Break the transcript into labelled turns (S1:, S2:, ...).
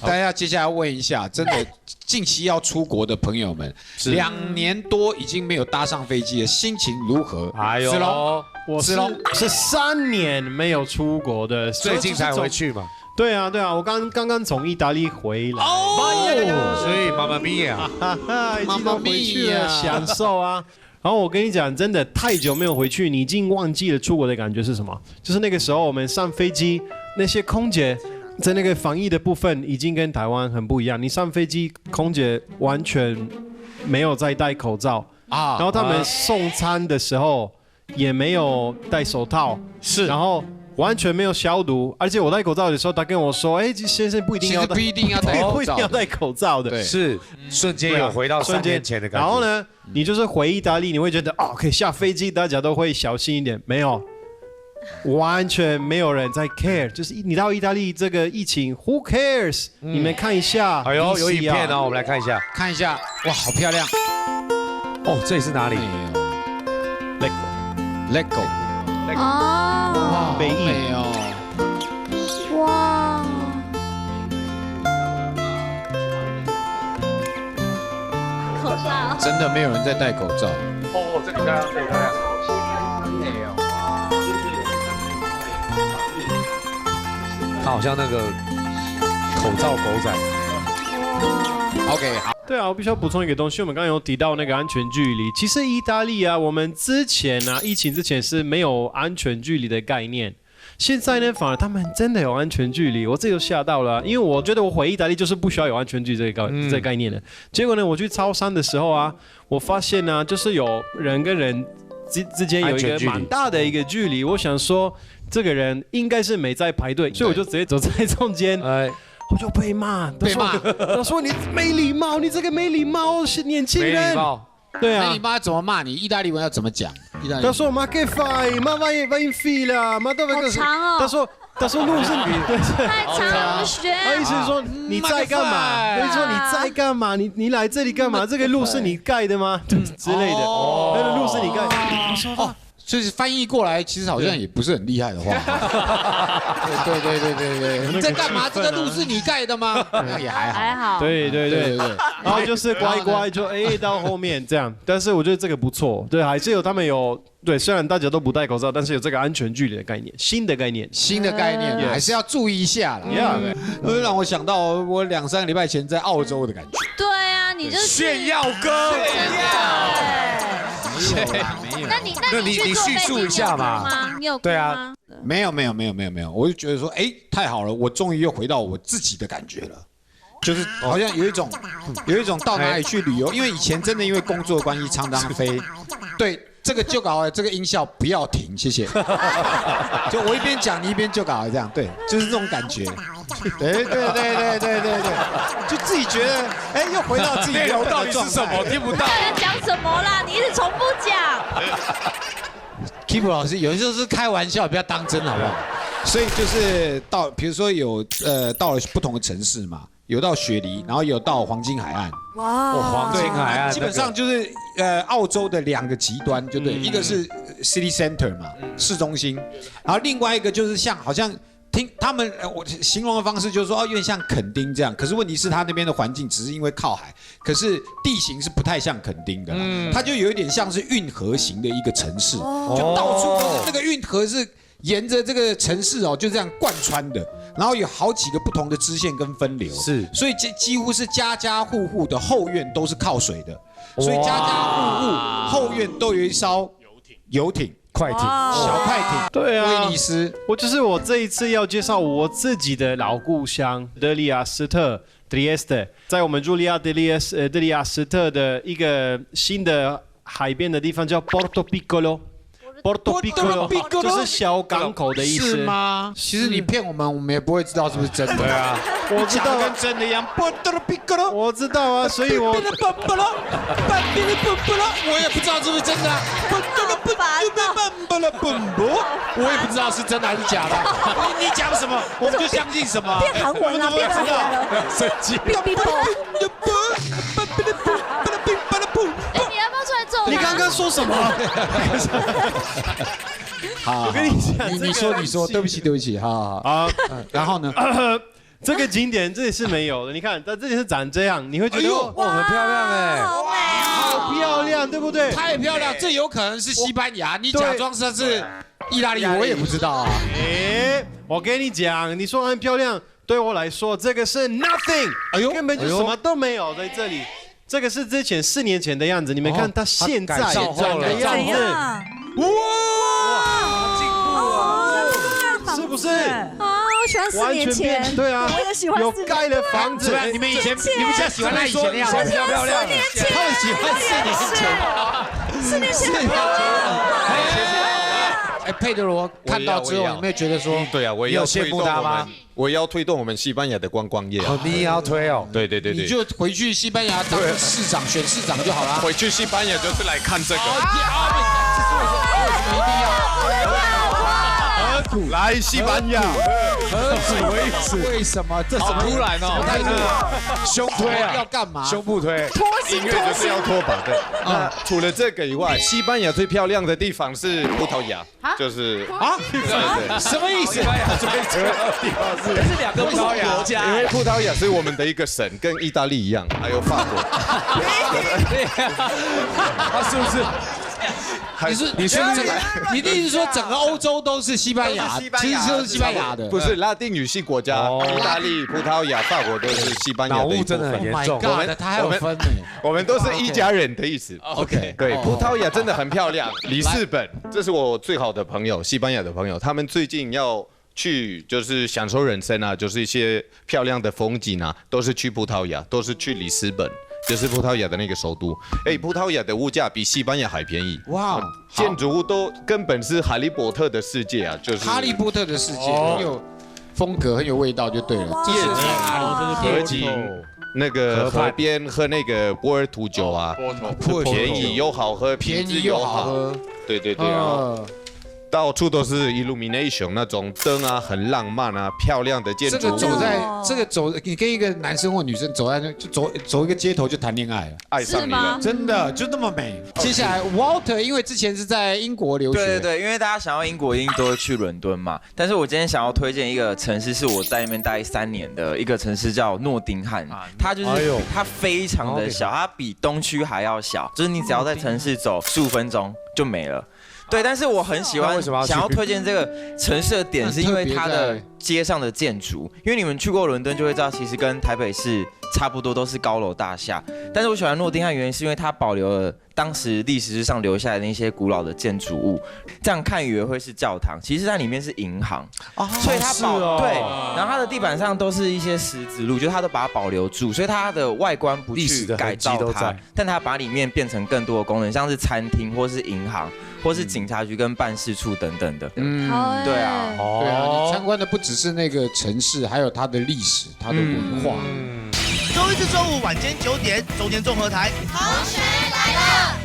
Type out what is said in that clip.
S1: 大家接下来问一下，真的近期要出国的朋友们，2年多已经没有搭上飞机了，心情如何？
S2: 哎呦，
S3: 我是3年没有出国的，
S2: 最近才回去嘛。
S3: 对啊，我刚刚从意大利回来，
S2: 所以妈妈咪呀，
S3: 妈妈回去了，享受啊。然后我跟你讲，真的太久没有回去，你已经忘记了出国的感觉是什么？就是那个时候我们上飞机，那些空姐在那个防疫的部分已经跟台湾很不一样。你上飞机，空姐完全没有在戴口罩啊，然后他们送餐的时候也没有戴手套，
S2: 是，
S3: 然后完全没有消毒，而且我戴口罩的时候，他跟我说：“哎，先生不一定要戴，
S1: 不一定要戴口罩，
S3: 不一定要戴口罩的。”
S2: 是，瞬间有回到3年前的感觉。
S3: 然后呢，你就是回意大利，你会觉得哦，可以下飞机，大家都会小心一点。没有，完全没有人在 care， 就是你到意大利这个疫情 ，Who cares？你们看一下，
S2: 哎呦，有影片哦，我们来看一下，
S1: 哇，好漂亮！
S2: 哦，这里是哪里
S1: ？Lego。
S4: 哦，
S3: 北艺
S1: 哦，
S4: 哇，口罩，
S1: 真的没有人在戴口罩。
S2: 哦，这里漂亮，这里漂亮，他好像那个口罩狗仔。
S1: OK， 好。
S3: 对啊，我必须要补充一个东西，我们刚刚有提到那个安全距离。其实意大利啊，我们之前啊，疫情之前是没有安全距离的概念。现在呢，反而他们真的有安全距离，我这就吓到了，因为我觉得我回意大利就是不需要有安全距离这个概念的。结果呢，我去超商的时候啊，我发现呢，就是有人跟人之间有一个蛮大的一个距离。我想说，这个人应该是没在排队，所以我就直接走在中间。我就被骂，他说你没礼貌，你这个没礼貌，是年轻人。
S2: 没礼貌，
S3: 对啊。
S1: 那你妈怎么骂你？意大利文要怎么讲？
S3: 他说ma che fai， ma vai in fila， ma dove？
S4: 好长哦。
S3: 他说路是你，
S4: 太长了，学。
S3: 他意思是说你在干嘛？他意思说你在干嘛？你来这里干嘛？这个路是你盖的吗？之类的，那个路是你盖的。我说
S1: 所以翻译过来，其实好像也不是很厉害的话。对，你在干嘛？这个路是你盖的吗？也还好。
S3: 对。然后就是乖就到后面这样，但是我觉得这个不错，对，还是有他们有对，虽然大家都不戴口罩，但是有这个安全距离的概念，新的概念
S1: 还是要注意一下啦。会让我想到我2-3个礼拜前在澳洲的感觉。
S4: 对啊，你就是
S2: 炫耀哥，
S1: 没有。
S4: 那你叙述一下嘛？你有哭吗？
S1: 没有，我就觉得说，太好了，我终于又回到我自己的感觉了。就是好像有一种到哪里去旅游，因为以前真的因为工作关系常常飞，对。这个就搞这个音效不要停，谢谢。就我一边讲你一边就搞这样，对，就是这种感觉。对，就自己觉得，又回到自己原本的状态。内容到底是什么？
S2: 听不到。
S4: 在讲什么啦？你一直重复讲。
S1: Keep 老师有时候是开玩笑，不要当真好不好？所以就是比如说有到了不同的城市嘛。有到雪梨，然后有到黄金海岸。
S2: 哇，黄金海岸
S1: 基本上就是澳洲的2个极端，就对，一个是 city center 嘛，市中心，然后另外一个就是好像听他们我形容的方式就是说有点像垦丁这样，可是问题是他那边的环境只是因为靠海，可是地形是不太像垦丁的，它就有一点像是运河型的一个城市，就到处都是那个运河是沿着这个城市就这样贯穿的。然后有好几个不同的支线跟分流，所以几乎是家家户户的后院都是靠水的，所以家家户户后院都有一艘游艇、快艇、小快艇。
S3: 对啊，
S1: 威尼斯。
S3: 我这一次要介绍我自己的老故乡德里亚斯特 （Trieste）， 在我们朱利亚德里亚斯特的一个新的海边的地方叫 Porto Piccolo。Porto Piccolo 就是小港口的意思，
S1: 是吗？其实你骗我们也不会知道是不是真的。
S2: 对啊，
S1: 我知道跟真的一样。Porto Piccolo，
S3: 我知道啊，所以我也
S1: 不知道是不是真的。我也不知道是真的还是假的。你讲什么，我们就相信什么。
S4: 变韩文了，变韩文了。
S1: 神经。
S3: 你刚刚说什么？
S1: 好，我跟你讲，你说，对不起，好，然后呢？
S3: 这个景点这里是没有的。你看，它这里是长这样，你会觉得
S2: 哇，很漂亮哎，
S4: 好美
S3: 好漂亮，对不对？
S1: 太漂亮，这有可能是西班牙，你假装是意大利，我也不知道啊。
S3: 我跟你讲，你说很漂亮，对我来说这个是 nothing， 根本就什么都没有在这里。这个是之前4年前的样子，你们看它现在长的样子，哇，
S1: 进步了，
S3: 是不是？
S4: 啊，我喜欢4年前，
S3: 对啊，
S4: 我也喜欢
S3: 有盖了房子。
S1: 你们现在喜欢他以前的样子，
S2: 比较漂亮。
S1: 他们喜欢4年前。
S4: 4年前。
S1: 佩德罗看到之后，有没有觉得说，
S5: 对啊，我也要羡慕他吗？我要推动我们西班牙的观光业。
S2: 你也要推哦？
S5: 对，
S1: 你就回去西班牙当市长，选市长就好了。
S5: 回去西班牙就是来看这个。
S1: 这是为什么一定要？
S5: 来西班牙，
S1: 何止为止？为什么？这什么
S2: 突然哦？
S1: 态度？
S2: 胸推啊？
S1: 要干嘛？
S2: 胸部推。
S5: 音乐就是要拖把的。那除了这个以外，西班牙最漂亮的地方是葡萄牙，就是
S1: 什么意思？
S5: 最漂亮的地方是
S2: 2个葡萄牙国家，
S5: 因为葡萄牙是我们的一个省，跟意大利一样，还有法国。
S2: 是不是？
S1: 你的意思说整个欧洲都是西班牙，其实都是西班牙的，
S5: 不是拉丁语系国家，意大利、葡萄牙、法国都是西班牙的一部分。
S2: 脑雾真的很严重。
S1: 他还有分呢。
S5: 我们都是一家人的意思。
S1: OK，
S5: 对，葡萄牙真的很漂亮。里斯本，这是我最好的朋友，西班牙的朋友，他们最近要去就是享受人生啊，就是一些漂亮的风景啊，都是去葡萄牙，都是去里斯本。就是葡萄牙的那个首都，葡萄牙的物价比西班牙还便宜。哇，建筑物都根本是哈利波特的世界啊，就是
S1: 哈利波特的世界，很有风格，很有味道，就对了。
S5: 夜景、河景，那个河边喝那个波尔图酒啊，便宜又好喝，
S1: 便宜又好喝。
S5: 对啊。到处都是 illumination 那种灯啊，很浪漫啊，漂亮的建筑物。你跟一个男生或女生走在那，就走一个街头就谈恋爱了，爱上你了，
S1: 真的就那么美。接下来 Walter， 因为之前是在英国留学，
S6: 对，因为大家想要英国一定都会去伦敦嘛。但是我今天想要推荐一个城市，是我在那边待3年的一个城市，叫诺丁汉。它就是它非常的小，它比东区还要小，就是你只要在城市走15分钟就没了。对，但是我很喜欢，想要推荐这个城市的点，是因为它的街上的建筑。因为你们去过伦敦就会知道，其实跟台北市差不多，都是高楼大厦。但是我喜欢诺丁汉，原因是因为它保留了当时历史上留下来的那些古老的建筑物。这样看以为会是教堂，其实它里面是银行，所以它对，然后它的地板上都是一些石子路，就是它都把它保留住，所以它的外观不去改造它，但它把里面变成更多的功能，像是餐厅或是银行。或是警察局跟办事处等等的，对啊，
S1: 你参观的不只是那个城市，还有它的历史、它的文化。
S7: 周一至周五晚间9点，中年综合台，
S8: 同学来了。